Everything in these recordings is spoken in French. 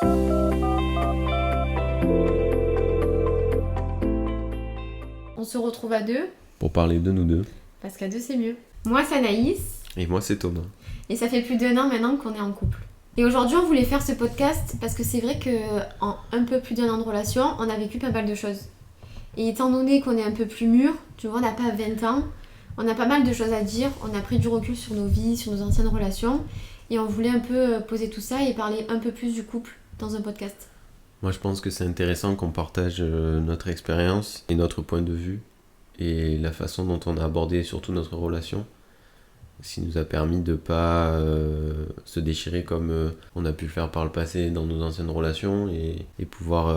On se retrouve à deux. Pour parler de nous deux. Parce qu'à deux c'est mieux. Moi c'est Anaïs. Et moi c'est Thomas. Et ça fait plus d'1 an maintenant qu'on est en couple. Et aujourd'hui on voulait faire ce podcast parce que c'est vrai qu'en un peu plus d'1 an de relation, on a vécu pas mal de choses. Et étant donné qu'on est un peu plus mûr, tu vois, on n'a pas 20 ans, on a pas mal de choses à dire, on a pris du recul sur nos vies, sur nos anciennes relations. Et on voulait un peu poser tout ça et parler un peu plus du couple dans un podcast. Moi je pense que c'est intéressant qu'on partage notre expérience et notre point de vue et la façon dont on a abordé surtout notre relation, ce qui nous a permis de pas se déchirer comme on a pu le faire par le passé dans nos anciennes relations et pouvoir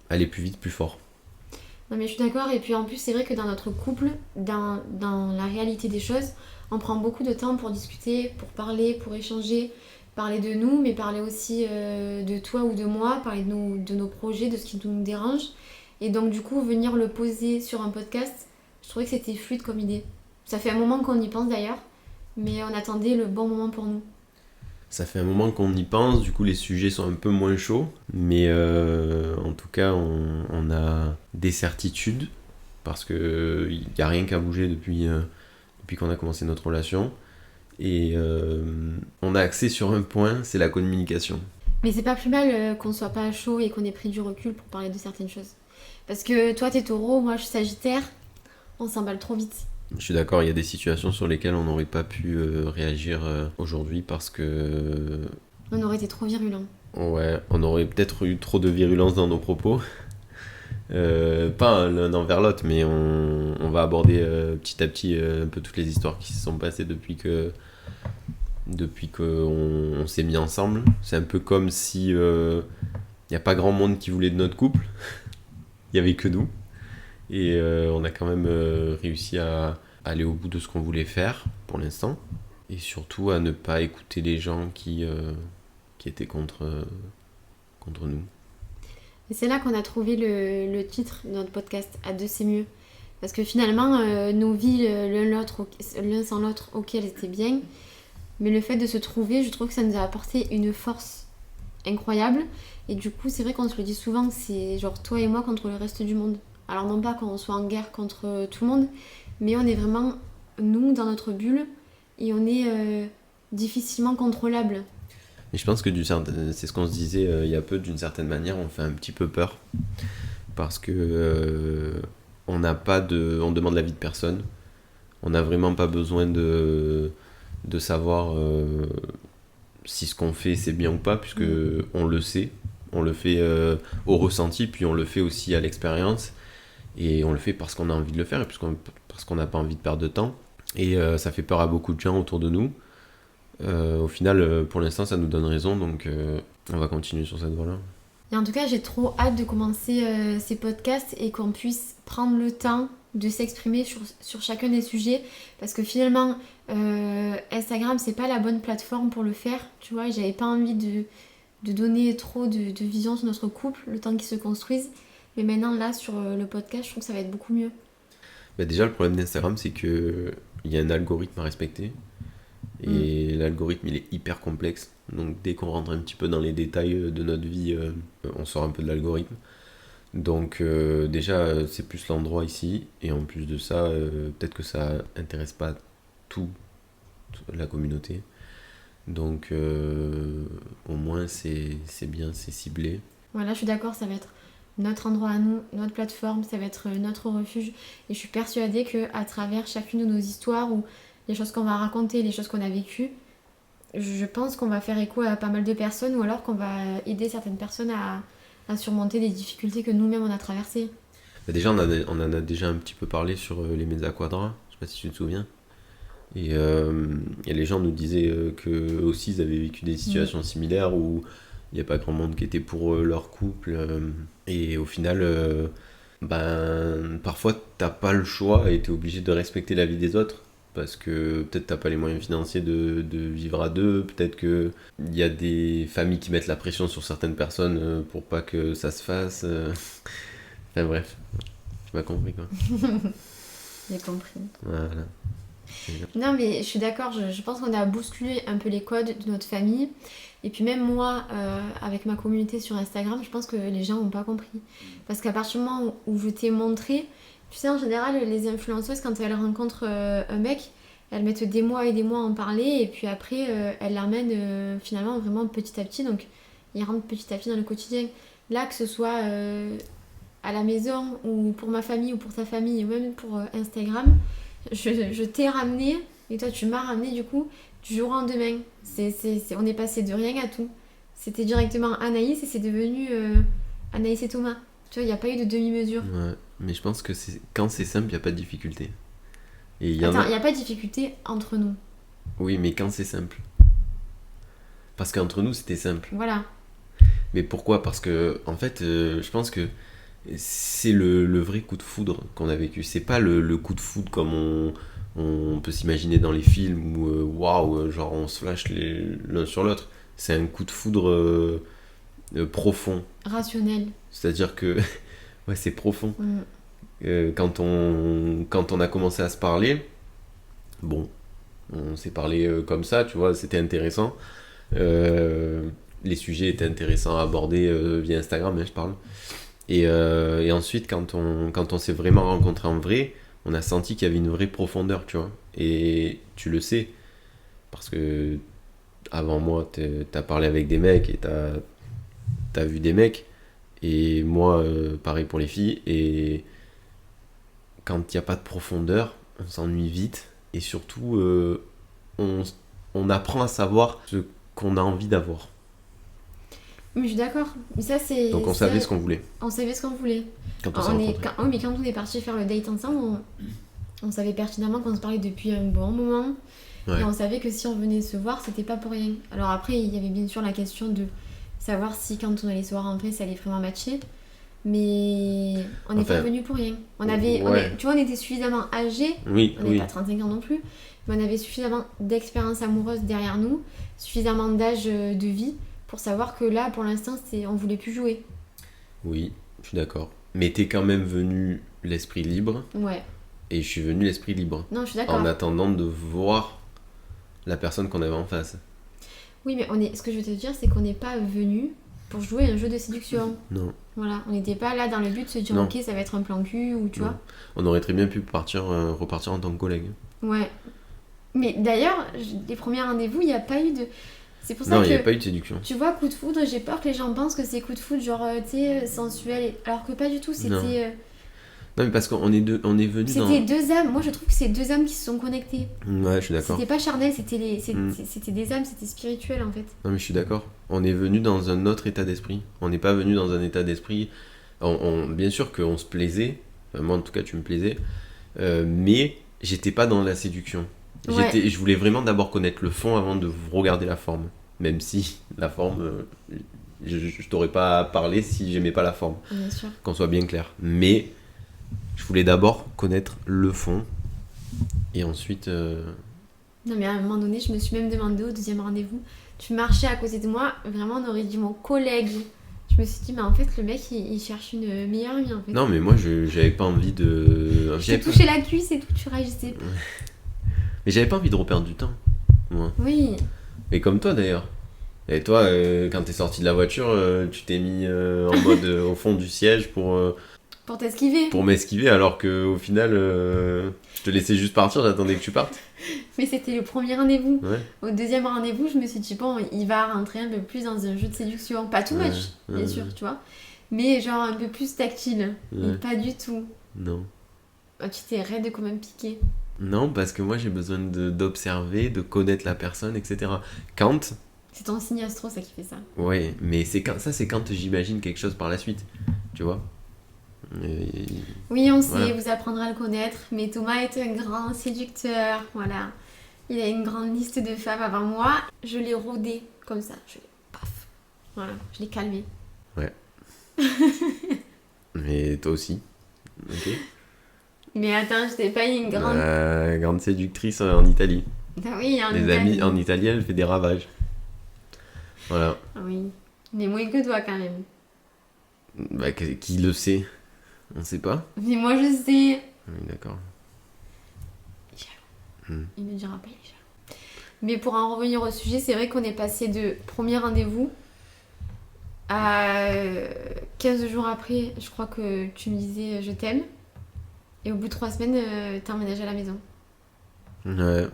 aller plus vite, plus fort. Non mais je suis d'accord, et puis en plus c'est vrai que dans notre couple, dans la réalité des choses, on prend beaucoup de temps pour discuter, pour parler, pour échanger, parler de nous, mais parler aussi de toi ou de moi, parler de nos projets, de ce qui nous dérange. Et donc du coup, venir le poser sur un podcast, je trouvais que c'était fluide comme idée. Ça fait un moment qu'on y pense d'ailleurs, mais on attendait le bon moment pour nous. Ça fait un moment qu'on y pense, du coup les sujets sont un peu moins chauds, mais en tout cas on a des certitudes, parce qu'il n'y a rien qu'à bouger depuis qu'on a commencé notre relation, et on a axé sur un point, c'est la communication. Mais c'est pas plus mal qu'on soit pas chaud et qu'on ait pris du recul pour parler de certaines choses. Parce que toi t'es Taureau, moi je suis Sagittaire, on s'emballe trop vite. Je suis d'accord, il y a des situations sur lesquelles on n'aurait pas pu réagir aujourd'hui parce que... On aurait été trop virulent. Ouais, on aurait peut-être eu trop de virulence dans nos propos. Pas l'un envers l'autre, mais on va aborder petit à petit un peu toutes les histoires qui se sont passées depuis qu'on s'est mis ensemble. C'est un peu comme si il n'y a pas grand monde qui voulait de notre couple. Il n'y avait que nous. Et on a quand même réussi à aller au bout de ce qu'on voulait faire pour l'instant. Et surtout à ne pas écouter les gens qui étaient contre nous. Et c'est là qu'on a trouvé le titre de notre podcast, À deux c'est mieux. Parce que finalement, nos vies l'un sans l'autre, ok, elles étaient bien. Mais le fait de se trouver, je trouve que ça nous a apporté une force incroyable. Et du coup, c'est vrai qu'on se le dit souvent, c'est genre toi et moi contre le reste du monde. Alors non pas qu'on soit en guerre contre tout le monde, mais on est vraiment, nous, dans notre bulle, et on est difficilement contrôlable. Mais je pense que c'est ce qu'on se disait il y a peu, d'une certaine manière, on fait un petit peu peur. Parce que on demande l'avis de personne. On n'a vraiment pas besoin de savoir si ce qu'on fait c'est bien ou pas, puisque on le sait. On le fait au ressenti, puis on le fait aussi à l'expérience. Et on le fait parce qu'on a envie de le faire, et parce qu'on n'a pas envie de perdre de temps. Et ça fait peur à beaucoup de gens autour de nous. Au final, pour l'instant, ça nous donne raison, donc on va continuer sur cette voie-là. Et en tout cas, j'ai trop hâte de commencer ces podcasts et qu'on puisse prendre le temps de s'exprimer sur chacun des sujets. Parce que finalement, Instagram, c'est pas la bonne plateforme pour le faire. Tu vois, j'avais pas envie de donner trop de vision sur notre couple, le temps qu'il se construise. Mais maintenant, là, sur le podcast, je trouve que ça va être beaucoup mieux. Bah déjà, le problème d'Instagram, c'est qu'il y a un algorithme à respecter. Et l'algorithme, il est hyper complexe. Donc, dès qu'on rentre un petit peu dans les détails de notre vie, on sort un peu de l'algorithme. Donc, déjà, c'est plus l'endroit ici. Et en plus de ça, peut-être que ça intéresse pas toute la communauté. Donc, au moins, c'est bien, c'est ciblé. Voilà, je suis d'accord, ça va être notre endroit à nous, notre plateforme, ça va être notre refuge. Et je suis persuadée qu'à travers chacune de nos histoires ou les choses qu'on va raconter, les choses qu'on a vécues, je pense qu'on va faire écho à pas mal de personnes, ou alors qu'on va aider certaines personnes à surmonter des difficultés que nous-mêmes on a traversées. Bah déjà, on en a déjà un petit peu parlé sur les Mesa Quadra, je sais pas si tu te souviens. Et les gens nous disaient qu'eux aussi ils avaient vécu des situations similaires où il n'y a pas grand monde qui était pour leur couple. Et au final, parfois t'as pas le choix et t'es obligé de respecter la vie des autres. Parce que peut-être t'as pas les moyens financiers de vivre à deux, peut-être qu'il y a des familles qui mettent la pression sur certaines personnes pour pas que ça se fasse. Enfin bref, tu m'as compris quoi. J'ai compris. Voilà. Non, mais je suis d'accord, je pense qu'on a bousculé un peu les codes de notre famille. Et puis même moi, avec ma communauté sur Instagram, je pense que les gens n'ont pas compris. Parce qu'à partir du moment où je t'ai montré, tu sais, en général, les influenceuses, quand elles rencontrent un mec, elles mettent des mois et des mois à en parler. Et puis après, elles l'amènent finalement vraiment petit à petit. Donc, ils rentrent petit à petit dans le quotidien. Là, que ce soit à la maison, ou pour ma famille, ou pour ta famille, ou même pour Instagram, je t'ai ramené, et toi tu m'as ramené du coup, du jour au lendemain. On est passé de rien à tout. C'était directement Anaïs et c'est devenu Anaïs et Thomas. Tu vois, il n'y a pas eu de demi-mesure. Ouais, mais je pense que quand c'est simple, il n'y a pas de difficulté. Et Attends, il n'y a pas de difficulté entre nous. Oui, mais quand c'est simple. Parce qu'entre nous, c'était simple. Voilà. Mais pourquoi ? Parce que, en fait, je pense que c'est le vrai coup de foudre qu'on a vécu. C'est pas le coup de foudre comme on peut s'imaginer dans les films où, waouh, genre on se flash l'un sur l'autre. C'est un coup de foudre profond. Rationnel. C'est-à-dire que, ouais, c'est profond. Mm. Quand on a commencé à se parler, bon, on s'est parlé comme ça, tu vois, c'était intéressant. Les sujets étaient intéressants à aborder via Instagram, hein, je parle. Et ensuite, quand on s'est vraiment rencontrés en vrai, on a senti qu'il y avait une vraie profondeur, tu vois. Et tu le sais, parce que avant moi, t'as parlé avec des mecs et t'as vu des mecs. Et moi, pareil pour les filles. Et quand il n'y a pas de profondeur, on s'ennuie vite. Et surtout, on apprend à savoir ce qu'on a envie d'avoir. Mais je suis d'accord. Mais ça, c'est. Donc on savait ce qu'on voulait. On savait ce qu'on voulait. Quand on s'est rencontrés. Oui, mais quand on est parti faire le date ensemble, on savait pertinemment qu'on se parlait depuis un bon moment. Ouais. Et on savait que si on venait se voir, c'était pas pour rien. Alors après, il y avait bien sûr la question de savoir si quand on allait se voir en vrai, ça allait vraiment matcher. Mais on n'est pas venu pour rien. Tu vois, on était suffisamment âgés. Oui, on n'avait pas 35 ans non plus. Mais on avait suffisamment d'expérience amoureuse derrière nous, suffisamment d'âge de vie pour savoir que là, pour l'instant, on voulait plus jouer. Oui, je suis d'accord. Mais t'es quand même venu l'esprit libre. Ouais. Et je suis venu l'esprit libre. Non, je suis d'accord. En attendant de voir la personne qu'on avait en face. Oui, mais ce que je veux te dire, c'est qu'on n'est pas venu pour jouer un jeu de séduction. Non. Voilà, on n'était pas là dans le but de se dire, ok, ça va être un plan cul, ou tu vois. On aurait très bien pu repartir en tant que collègue. Ouais. Mais d'ailleurs, les premiers rendez-vous, il n'y a pas eu de... C'est pour ça non, que... il n'y a pas eu de séduction. Tu vois, coup de foudre, j'ai peur que les gens pensent que c'est coup de foudre, genre, tu sais, sensuel. Alors que pas du tout, c'était... Non, mais parce qu'on est venus dans... C'était deux âmes. Moi, je trouve que c'est deux âmes qui se sont connectées. Ouais, je suis d'accord. C'était pas charnel, c'était des âmes, c'était spirituel, en fait. Non, mais je suis d'accord. On est venu dans un autre état d'esprit. On n'est pas venu dans un état d'esprit... bien sûr qu'on se plaisait. Enfin, moi, en tout cas, tu me plaisais. Mais j'étais pas dans la séduction. Ouais. Je voulais vraiment d'abord connaître le fond avant de regarder la forme. Même si la forme... je t'aurais pas parlé si j'aimais pas la forme. Bien sûr. Qu'on soit bien clair. Mais... je voulais d'abord connaître le fond et ensuite... Non mais à un moment donné, je me suis même demandé au deuxième rendez-vous, tu marchais à côté de moi, vraiment on aurait dit mon collègue. Je me suis dit, mais en fait le mec il cherche une meilleure amie en fait. Non mais moi j'avais pas envie de... Je t'ai touché la cuisse et tout, tu réagissais. Mais j'avais pas envie de reperdre du temps, moi. Oui. Et comme toi d'ailleurs. Et toi, quand t'es sorti de la voiture, tu t'es mis en mode au fond du siège pour t'esquiver. Pour m'esquiver, alors qu'au final, je te laissais juste partir, j'attendais que tu partes. Mais c'était le premier rendez-vous. Ouais. Au deuxième rendez-vous, je me suis dit, bon, il va rentrer un peu plus dans un jeu de séduction. Pas too much, bien sûr, tu vois. Mais genre un peu plus tactile. Et pas du tout. Non. Oh, tu t'es raide quand même piqué. Non, parce que moi j'ai besoin d'observer, de connaître la personne, etc. Quand... C'est ton signe astro, ça qui fait ça. Ouais, mais c'est quand j'imagine quelque chose par la suite, tu vois. Oui, on sait, vous apprendrez à le connaître, mais Thomas est un grand séducteur, voilà. Il a une grande liste de femmes avant moi. Je l'ai rodé comme ça, je l'ai paf. Voilà, je l'ai calmé. Ouais. Mais toi aussi. Ok. Mais attends, je t'ai pas une grande... grande séductrice en Italie. Ah oui, en Les Italie. amis en Italie, elle fait des ravages. Voilà. Ah oui, mais moins que toi quand même. Bah, qui le sait? On sait pas. Mais moi je sais. Oui, d'accord. Il ne dira pas déjà. Mais pour en revenir au sujet, c'est vrai qu'on est passé de premier rendez-vous à 15 jours après, je crois que tu me disais je t'aime. Et au bout de 3 semaines, t'as emménagé à la maison. Ouais,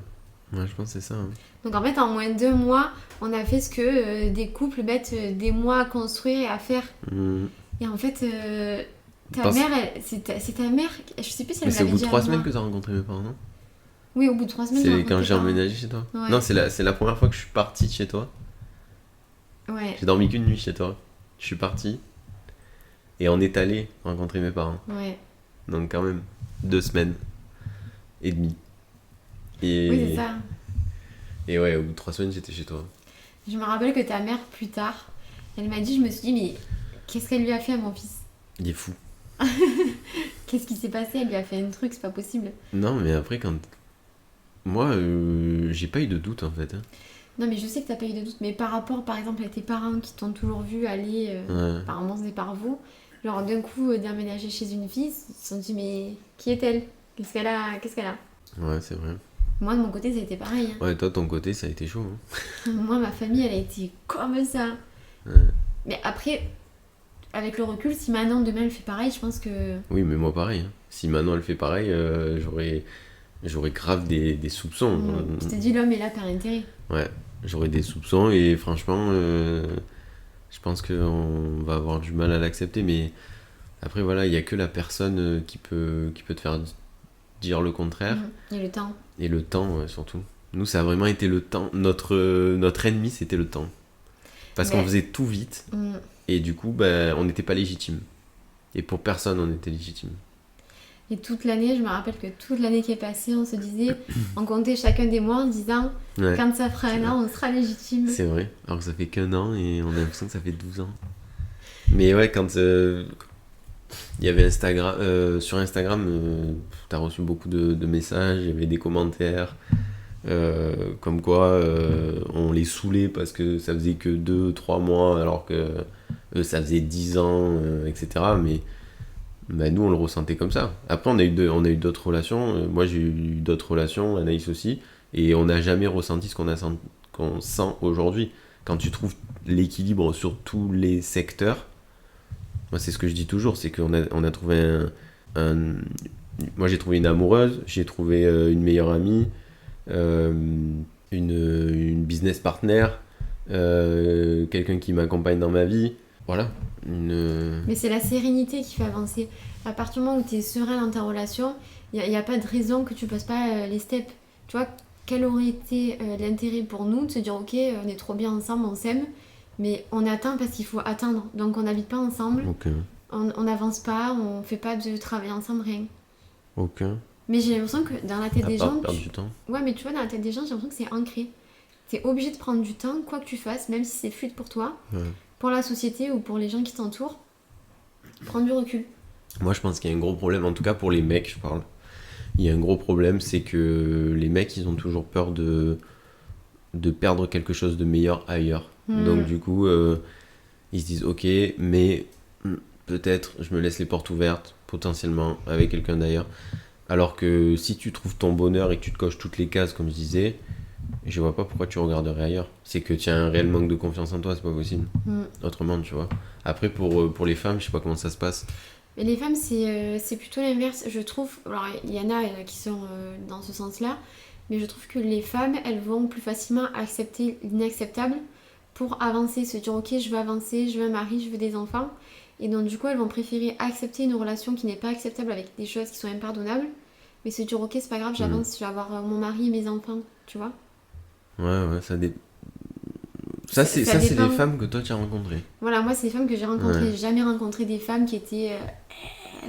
je pense que c'est ça. Hein. Donc en fait, en moins de 2 mois, on a fait ce que des couples mettent des mois à construire et à faire. Et en fait, mère, c'est ta mère, je sais plus si elle Mais c'est me au l'avait bout de dit 3 à semaine moi. que t'as rencontré mes parents, non? Oui, au bout de 3 semaines. C'est quand j'ai emménagé chez toi. Ouais. Non, c'est la première fois que je suis parti de chez toi. Ouais. J'ai dormi qu'une nuit chez toi. Je suis parti. Et on est allé rencontrer mes parents. Ouais. Donc quand même, 2 semaines et demie. Et... Oui, c'est ça. Et ouais, au bout de 3 semaines, j'étais chez toi. Je me rappelle que ta mère, plus tard, elle m'a dit, je me suis dit, mais qu'est-ce qu'elle lui a fait à mon fils? Il est fou. Qu'est-ce qui s'est passé? Elle lui a fait un truc, c'est pas possible. Non, mais après, quand... Moi, j'ai pas eu de doute, en fait. Hein. Non, mais je sais que t'as pas eu de doute, mais par rapport, par exemple, à tes parents qui t'ont toujours vu aller, apparemment c'est par vous, genre d'un coup, d'aménager chez une fille, ils se sont dit, mais qui est-elle? Qu'est-ce qu'elle a? Ouais, c'est vrai. Moi, de mon côté, ça a été pareil. Hein. Ouais, toi, ton côté, ça a été chaud. Hein. Moi, ma famille, elle a été comme ça. Ouais. Mais après, avec le recul, si Manon demain elle fait pareil, je pense que... Oui, mais moi, pareil. Hein. Si Manon, elle fait pareil, j'aurais grave des soupçons. Je te dis, l'homme est là par intérêt. Ouais, j'aurais des soupçons et franchement, je pense qu'on va avoir du mal à l'accepter. Mais après, voilà, il n'y a que la personne qui peut te faire dire le contraire. Et le temps. Et le temps, ouais, surtout. Nous, ça a vraiment été le temps. Notre ennemi, c'était le temps. Parce qu'on faisait tout vite. Et du coup, on n'était pas légitime. Et pour personne, on était légitime. Et toute l'année, je me rappelle que toute l'année qui est passée, on se disait, on comptait chacun des mois en disant, quand ça fera un an, on sera légitime. C'est vrai, alors que ça fait qu'1 an et on a l'impression que ça fait 12 ans. Mais ouais, quand il y avait Instagram, sur Instagram, t'as reçu beaucoup de messages, il y avait des commentaires, comme quoi on les saoulait parce que ça faisait que 2-3 mois, alors que eux ça faisait 10 ans, etc. Mais nous on le ressentait comme ça. Après on a eu d'autres relations, moi j'ai eu d'autres relations, Anaïs aussi, et on n'a jamais ressenti ce qu'on sent aujourd'hui. Quand tu trouves l'équilibre sur tous les secteurs, moi c'est ce que je dis toujours, c'est qu'on a trouvé moi j'ai trouvé une amoureuse, j'ai trouvé une meilleure amie, une business partner, quelqu'un qui m'accompagne dans ma vie. Voilà. Mais c'est la sérénité qui fait avancer. À partir du moment où tu es serein dans ta relation, il n'y a pas de raison que tu passes pas les steps. Tu vois, quel aurait été l'intérêt pour nous de se dire, ok, on est trop bien ensemble, on s'aime, mais on atteint parce qu'il faut atteindre. Donc on n'habite pas ensemble, on n'avance pas, on fait pas de travail ensemble, rien. Mais j'ai l'impression que dans la tête des gens... perdre du temps. Ouais, mais tu vois, dans la tête des gens, j'ai l'impression que c'est ancré. T'es obligé de prendre du temps, quoi que tu fasses, même si c'est fluide pour toi, pour la société ou pour les gens qui t'entourent, prendre du recul. Moi, je pense qu'il y a un gros problème, en tout cas pour les mecs, je parle. Il y a un gros problème, c'est que les mecs, ils ont toujours peur de perdre quelque chose de meilleur ailleurs. Donc du coup, ils se disent, ok, mais peut-être je me laisse les portes ouvertes, potentiellement, avec quelqu'un d'ailleurs. Alors que si tu trouves ton bonheur et que tu te coches toutes les cases, comme je disais, je vois pas pourquoi tu regarderais ailleurs. C'est que tu as un réel manque de confiance en toi, c'est pas possible. Autrement, tu vois. Après, pour les femmes, je sais pas comment ça se passe. Mais les femmes, c'est plutôt l'inverse, je trouve. Alors, il y en a qui sont dans ce sens-là, mais je trouve que les femmes, elles vont plus facilement accepter l'inacceptable pour avancer, se dire, ok, je veux avancer, je veux un mari, je veux des enfants. Et donc, du coup, elles vont préférer accepter une relation qui n'est pas acceptable avec des choses qui sont impardonnables, mais se dire, ok, c'est pas grave, j'avance, je vais avoir mon mari et mes enfants, tu vois. Ouais, ça c'est des femmes que toi tu as rencontrées. Voilà, moi c'est des femmes que j'ai rencontrées. J'ai jamais rencontré des femmes qui étaient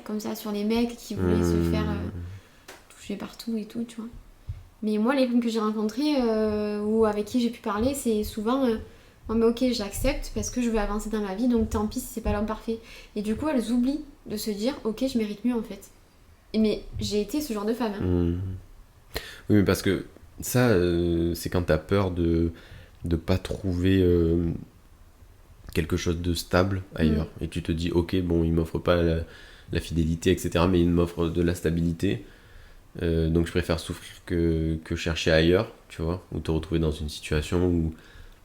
comme ça sur les mecs, qui voulaient se faire toucher partout et tout, tu vois. Mais moi, les femmes que j'ai rencontrées ou avec qui j'ai pu parler, c'est souvent bon, mais ok, j'accepte parce que je veux avancer dans ma vie, donc tant pis si c'est pas l'homme parfait. Et du coup, elles oublient de se dire, ok, je mérite mieux en fait. Mais j'ai été ce genre de femme. Oui, mais parce que ça, c'est quand t'as peur de pas trouver quelque chose de stable ailleurs. Et tu te dis, ok, bon, il m'offre pas la fidélité, etc., mais il m'offre de la stabilité. Donc je préfère souffrir que chercher ailleurs, tu vois, ou te retrouver dans une situation où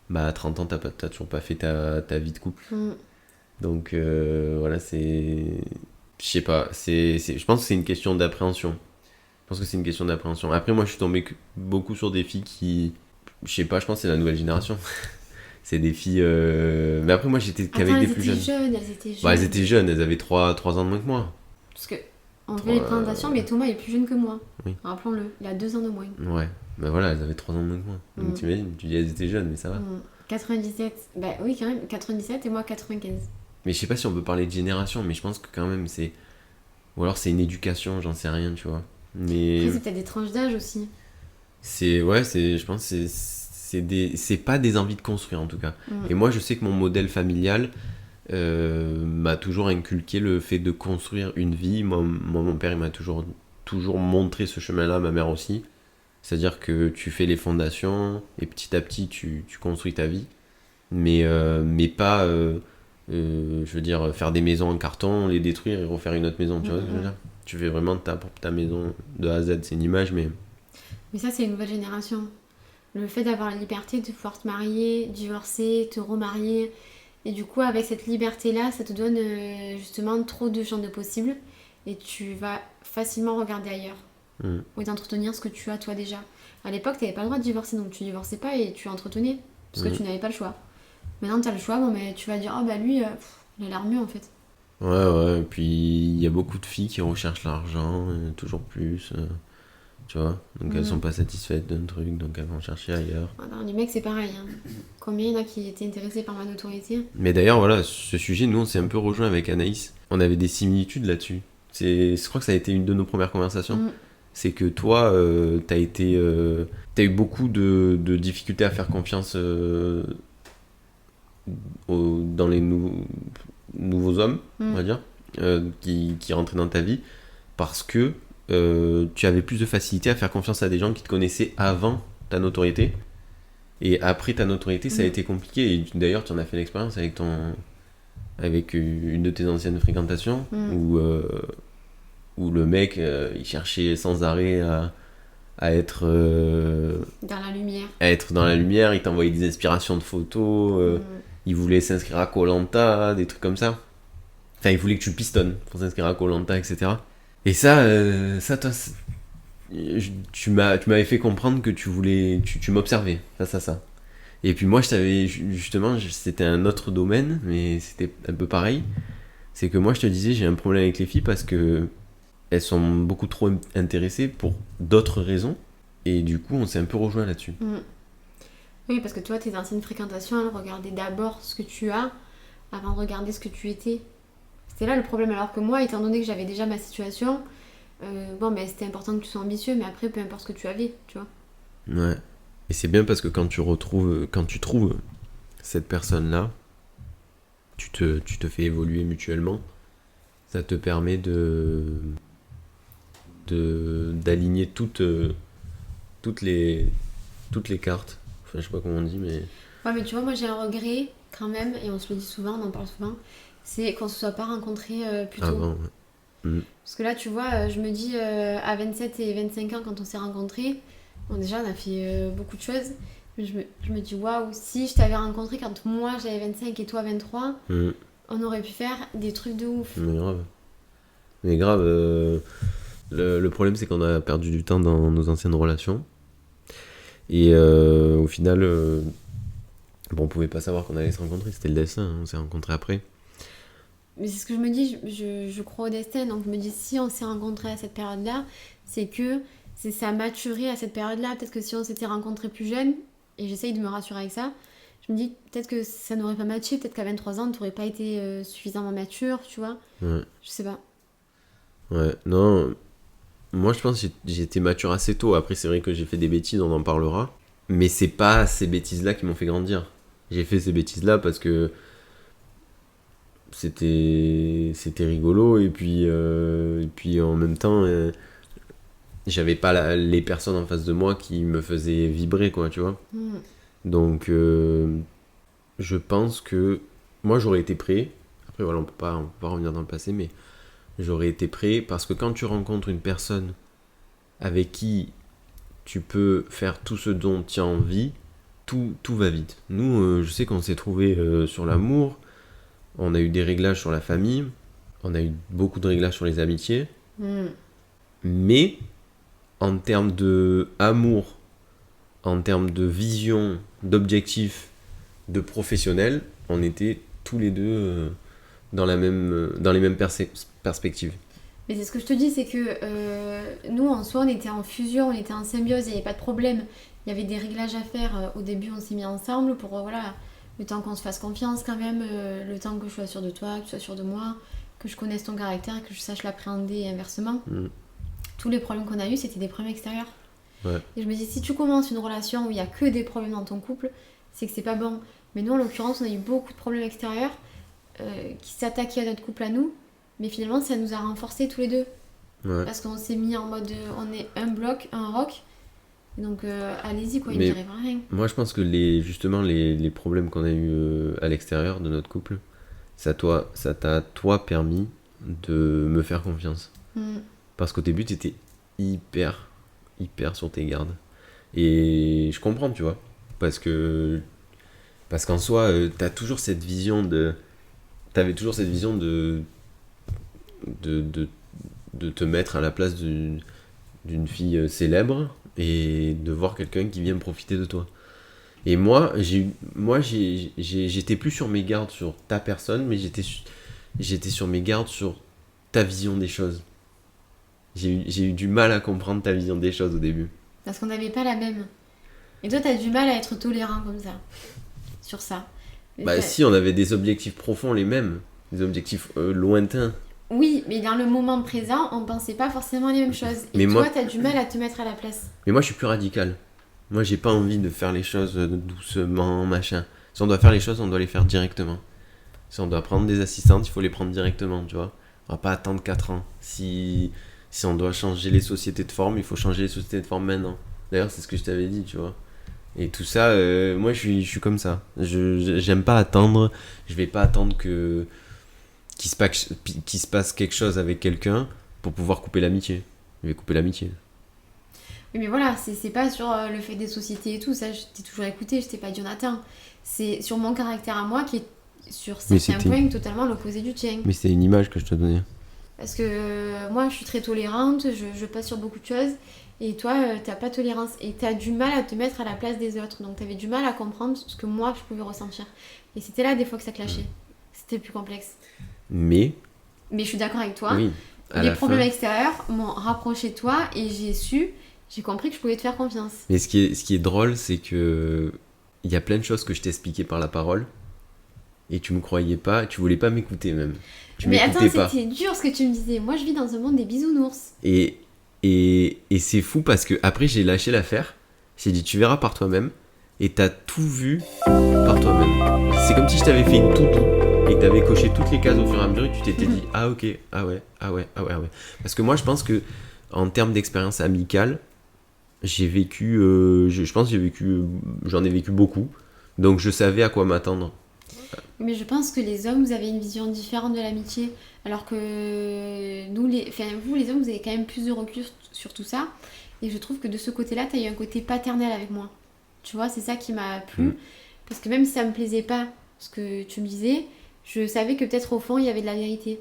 bah, à 30 ans, t'as toujours pas fait ta vie de couple. Donc voilà, c'est. Je sais pas, je pense que c'est une question d'appréhension. Je pense que c'est une question d'appréhension. Après, moi, je suis tombé beaucoup sur des filles qui. Je sais pas, je pense que c'est la nouvelle génération. C'est des filles. Mais après, moi, j'étais qu'avec des plus jeunes. Elles étaient jeunes. Bah, elles étaient jeunes, elles avaient 3 ans de moins que moi. Parce que, on fait les présentations, mais Thomas est plus jeune que moi. Oui. Rappelons-le, il a 2 ans de moins. Ouais, bah voilà, elles avaient 3 ans de moins que moi. Donc t'imagines, tu dis elles étaient jeunes, mais ça va. 97, bah oui, quand même, 97 et moi 95. Mais je sais pas si on peut parler de génération, mais je pense que quand même c'est. Ou alors c'est une éducation, j'en sais rien, tu vois. Mais. Après, c'est peut-être des tranches d'âge aussi. Je pense que c'est pas des envies de construire en tout cas. Et moi, je sais que mon modèle familial m'a toujours inculqué le fait de construire une vie. Moi, mon père, il m'a toujours montré ce chemin-là, ma mère aussi. C'est-à-dire que tu fais les fondations et petit à petit, tu construis ta vie. Mais pas, je veux dire, faire des maisons en carton, les détruire et refaire une autre maison. Tu vois ce que je veux dire? Tu fais vraiment ta maison de A à Z. C'est une image, mais. Mais ça, c'est une nouvelle génération. Le fait d'avoir la liberté de pouvoir te marier, divorcer, te remarier. Et du coup, avec cette liberté-là, ça te donne justement trop de champs de possibles. Et tu vas facilement regarder ailleurs. Ou d'entretenir ce que tu as toi déjà. À l'époque, tu n'avais pas le droit de divorcer, donc tu divorçais pas et tu entretenais. Parce que tu n'avais pas le choix. Maintenant, tu as le choix, bon, mais tu vas dire, oh bah lui, il a l'air mieux en fait. Ouais, et puis il y a beaucoup de filles qui recherchent l'argent, toujours plus. Tu vois, donc elles sont pas satisfaites d'un truc, donc elles vont chercher ailleurs. Alors, les mecs, c'est pareil. Hein. Combien il y en a qui étaient intéressés par ma notoriété? Mais d'ailleurs, voilà, ce sujet, nous, on s'est un peu rejoint avec Anaïs. On avait des similitudes là-dessus. Je crois que ça a été une de nos premières conversations. C'est que toi, t'as eu beaucoup de difficultés à faire confiance dans les nouveaux hommes, on va dire, qui rentraient dans ta vie, parce que tu avais plus de facilité à faire confiance à des gens qui te connaissaient avant ta notoriété. Et après ta notoriété, ça a été compliqué. Et d'ailleurs, tu en as fait l'expérience avec une de tes anciennes fréquentations, où le mec, il cherchait sans arrêt à être dans la lumière. À être dans la lumière, il t'envoyait des inspirations de photos, il voulait s'inscrire à Koh-Lanta, des trucs comme ça. Enfin, il voulait que tu pistonnes pour s'inscrire à Koh-Lanta, etc. Et ça toi, tu m'avais fait comprendre que tu m'observais face à ça. Et puis moi, je t'avais, justement, c'était un autre domaine, mais c'était un peu pareil. C'est que moi, je te disais, j'ai un problème avec les filles parce que elles sont beaucoup trop intéressées pour d'autres raisons. Et du coup, on s'est un peu rejoint là-dessus. Oui, parce que toi, tes anciennes fréquentations, elles regardaient d'abord ce que tu as avant de regarder ce que tu étais. C'était là le problème. Alors que moi, étant donné que j'avais déjà ma situation, c'était important que tu sois ambitieux, mais après, peu importe ce que tu avais, tu vois. Ouais. Et c'est bien parce que quand tu trouves cette personne-là, tu te fais évoluer mutuellement. Ça te permet d'aligner toutes les cartes. Enfin, je sais pas comment on dit, mais... Ouais, mais tu vois, moi, j'ai un regret, quand même, et on se le dit souvent, on en parle souvent, c'est qu'on se soit pas rencontrés plus tôt. Avant, ouais. Parce que là, tu vois, je me dis, à 27 et 25 ans, quand on s'est rencontrés, bon, déjà, on a fait beaucoup de choses. Je me dis, waouh, si je t'avais rencontré quand moi, j'avais 25 et toi, 23, on aurait pu faire des trucs de ouf. Mais grave, le problème, c'est qu'on a perdu du temps dans nos anciennes relations. Et au final, on pouvait pas savoir qu'on allait se rencontrer, c'était le destin, hein, on s'est rencontrés après. Mais c'est ce que je me dis, je crois au destin, donc je me dis, si on s'est rencontrés à cette période-là, c'est que ça a maturé à cette période-là. Peut-être que si on s'était rencontrés plus jeunes, et j'essaye de me rassurer avec ça, je me dis, peut-être que ça n'aurait pas matché, peut-être qu'à 23 ans, tu n'aurais pas été suffisamment mature, tu vois. Ouais. Je sais pas. Ouais, non... Moi, je pense que j'ai été mature assez tôt. Après, c'est vrai que j'ai fait des bêtises, on en parlera. Mais c'est pas ces bêtises-là qui m'ont fait grandir. J'ai fait ces bêtises-là parce que c'était rigolo. Et puis en même temps, j'avais pas les personnes en face de moi qui me faisaient vibrer, quoi, tu vois. Donc, je pense que moi, j'aurais été prêt. Après, voilà, on peut pas revenir dans le passé, mais... J'aurais été prêt parce que quand tu rencontres une personne avec qui tu peux faire tout ce dont tu as envie, tout va vite. Nous, je sais qu'on s'est trouvés sur l'amour, on a eu des réglages sur la famille, on a eu beaucoup de réglages sur les amitiés, mais en termes d'amour, en termes de vision, d'objectif, de professionnel, on était tous les deux dans les mêmes perspectives. Mais c'est ce que je te dis, c'est que nous, en soi, on était en fusion, on était en symbiose, il n'y avait pas de problème. Il y avait des réglages à faire. Au début, on s'est mis ensemble pour, voilà, le temps qu'on se fasse confiance quand même, le temps que je sois sûre de toi, que tu sois sûre de moi, que je connaisse ton caractère, que je sache l'appréhender et inversement. Tous les problèmes qu'on a eus, c'était des problèmes extérieurs. Ouais. Et je me dis, si tu commences une relation où il n'y a que des problèmes dans ton couple, c'est que c'est pas bon. Mais nous, en l'occurrence, on a eu beaucoup de problèmes extérieurs qui s'attaquaient à notre couple à nous. Mais finalement, ça nous a renforcés tous les deux. Ouais. Parce qu'on s'est mis en mode, on est un bloc, un rock. Donc allez-y, quoi, il Mais ne m'arrive rien. moi, je pense que justement, les problèmes qu'on a eu à l'extérieur de notre couple, ça t'a, toi, permis de me faire confiance. Parce qu'au début, t'étais hyper sur tes gardes. Et je comprends, tu vois. Parce qu'en soi, t'avais toujours cette vision de te mettre à la place d'une fille célèbre et de voir quelqu'un qui vient profiter de toi. Et moi, j'étais plus sur mes gardes sur ta personne, mais j'étais sur mes gardes sur ta vision des choses. J'ai eu du mal à comprendre ta vision des choses au début. Parce qu'on n'avait pas la même. Et toi, t'as du mal à être tolérant comme ça. Sur ça. Bah si, on avait des objectifs profonds les mêmes. Des objectifs lointains. Oui, mais dans le moment présent, on pensait pas forcément les mêmes choses. Et mais toi, moi, t'as du mal à te mettre à la place. Mais moi, je suis plus radical. Moi, j'ai pas envie de faire les choses doucement, machin. Si on doit faire les choses, on doit les faire directement. Si on doit prendre des assistantes, il faut les prendre directement, tu vois. On va pas attendre 4 ans. Si on doit changer les sociétés de forme, il faut changer les sociétés de forme maintenant. D'ailleurs, c'est ce que je t'avais dit, tu vois. Et tout ça, moi, je suis comme ça. J'aime pas attendre. Je vais pas attendre qu'il se passe quelque chose avec quelqu'un pour pouvoir couper l'amitié. Je vais couper l'amitié. Oui, mais voilà, c'est pas sur le fait des sociétés et tout, ça, je t'ai toujours écouté, je t'ai pas dit Jonathan. C'est sur mon caractère à moi qui est sur certains points totalement l'opposé du tien. Mais c'était une image que je te donnais. Parce que moi, je suis très tolérante, je passe sur beaucoup de choses, et toi, t'as pas tolérance, et t'as du mal à te mettre à la place des autres, donc t'avais du mal à comprendre ce que moi, je pouvais ressentir. Et c'était là, des fois, que ça clashait. C'était plus complexe. Mais je suis d'accord avec toi. Oui, les problèmes extérieurs m'ont rapproché de toi, et j'ai compris que je pouvais te faire confiance. Mais ce qui est drôle, c'est que il y a plein de choses que je t'expliquais par la parole et tu me croyais pas, tu voulais pas m'écouter même. Mais attends, c'était dur ce que tu me disais. Moi, je vis dans un monde des bisounours. Et c'est fou parce que après j'ai lâché l'affaire. J'ai dit tu verras par toi-même et t'as tout vu par toi-même. C'est comme si je t'avais fait une to-do et que t'avais coché toutes les cases au fur et à mesure et tu t'étais dit ah ok, ah ouais. Parce que moi je pense que en termes d'expérience amicale, j'ai vécu, je pense que j'en ai vécu beaucoup, donc je savais à quoi m'attendre. Mais je pense que les hommes, vous avez une vision différente de l'amitié, alors que vous les hommes, vous avez quand même plus de recul sur tout ça, et je trouve que de ce côté-là, t'as eu un côté paternel avec moi. Tu vois, c'est ça qui m'a plu, parce que même si ça me plaisait pas ce que tu me disais, je savais que peut-être au fond, il y avait de la vérité.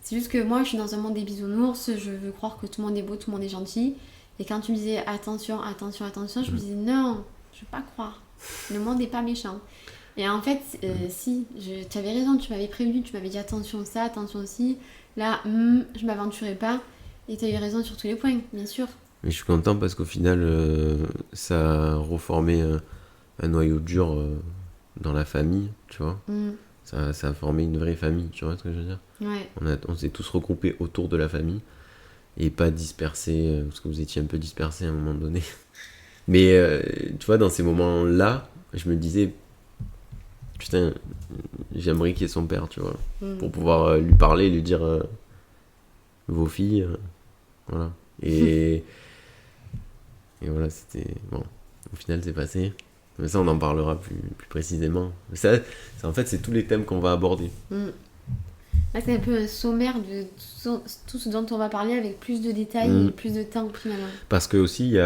C'est juste que moi, je suis dans un monde des bisounours, je veux croire que tout le monde est beau, tout le monde est gentil. Et quand tu me disais attention, je me disais non, je veux pas croire. Le monde n'est pas méchant. Et en fait, si, tu avais raison, tu m'avais prévenu, tu m'avais dit attention ça, attention aussi. Là, je m'aventurais pas. Et tu as eu raison sur tous les points, bien sûr. Mais je suis content parce qu'au final, ça a reformé un noyau dur dans la famille, tu vois. Ça a formé une vraie famille, tu vois ce que je veux dire. Ouais. On s'est tous regroupés autour de la famille. Et pas dispersé, parce que vous étiez un peu dispersé à un moment donné. Mais tu vois, dans ces moments-là, je me disais, putain, j'aimerais qu'il y ait son père, tu vois, pour pouvoir lui parler, lui dire vos filles, voilà. Et voilà, c'était bon. Au final, c'est passé. Mais ça, on en parlera plus précisément. En fait, c'est tous les thèmes qu'on va aborder. Là, c'est un peu un sommaire de tout ce dont on va parler avec plus de détails et plus de temps finalement. Parce que aussi, il y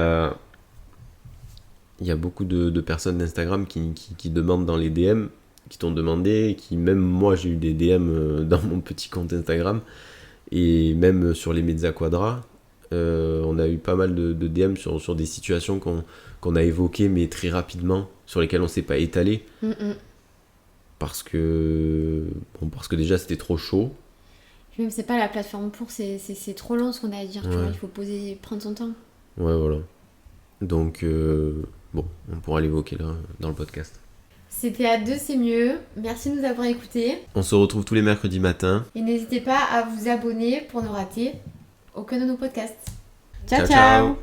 a beaucoup de personnes d'Instagram qui demandent dans les DM, qui t'ont demandé, même moi j'ai eu des DM dans mon petit compte Instagram, et même sur les Mezza Quadra, on a eu pas mal de DM sur des situations qu'on a évoquées, mais très rapidement, sur lesquelles on s'est pas étalé. Parce que déjà c'était trop chaud. Même c'est pas la plateforme pour, c'est trop long ce qu'on a à dire, tu vois, il faut prendre son temps. Ouais, voilà. Donc, on pourra l'évoquer là, dans le podcast. C'était À Deux C'est Mieux, merci de nous avoir écoutés. On se retrouve tous les mercredis matins. Et n'hésitez pas à vous abonner pour ne rater aucun de nos podcasts. Ciao, ciao.